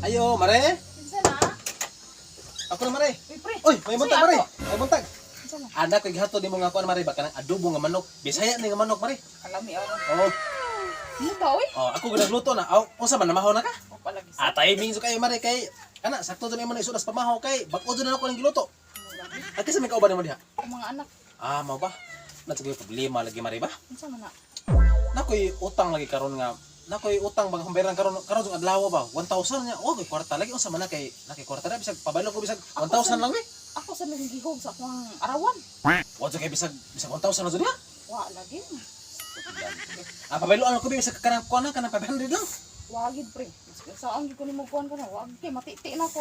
Ayo, mare. Kinsa na? Ako na, mare. Uy, pre. Uy, may buntag, mare. May buntag. Kinsa na? Anak, kay hato di mo nga kuan, mare. Baka ng adobo nga manok. Bisaya ni nga manok, mare. Kalami ako. Oh, Ano ba, uy? ako ginagluto na. Aw, unsa man namahaw na ka? O palagi sa. Timing so kayo, mare, kay ana sakto din mo na isudas pamahaw kay bag-o na ako ng giluto. At kasi may kauban mo diha. Ang mga anak. Mao ba? Natsugay problema lagi, mare ba? Kinsa man na? Nakoy utang lagi karon nga. Nakoy utang bang humberan karon yung adlaw ba? 1,000 nya. Oh, kay kwarta lagi unsa man na kay kwarta na bisag pabaylo ko bisag 1,000 lang eh. Ako sa naging gihog sa akong arawan. Wa kay bisag 1,000 na jud ha. Wa lagi. Pabaylo ano ko bisag kanang kuan na kanang 500 lang. Wagid, pre. Saan gyud ko nimo kuan ka na? Wag kay matiti na ko.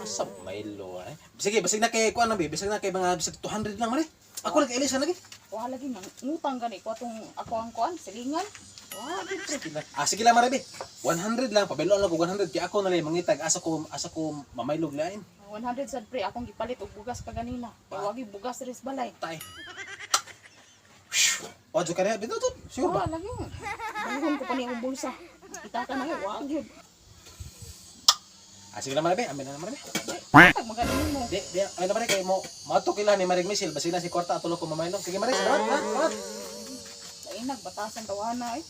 Sa Milo eh. Sige, bisag na kay kuan na bi, bisag na kay mga bisag 200 lang mare. Ako lang ilisa lagi. Wa lagi nang ngutang gani ko atong ako ang kuan silingan. Wagid, pre. Sige lang mare bi. 100 lang pabaylo lang ko 100 kay ako na lang mangitag asa ko mamaylog lain. 100 sad, pre. Akong gipalit og bugas pa ganina. Kay wagid bugas ris balay. Tay. Ojo ka na bitaw to. Sure ba? Wa lagi. Balihon ko pa ni akong bulsa. Kita ka na yun. Wagid. Sige lang mare bi, amin na mare bi. Pag magaling mo. Di, ay na mare kay mo matok ila ni Marig Misil basi na si kwarta atulo ko mamaylog. Sige mare, salamat ha. Salamat. Sa inag batasan tawana eh.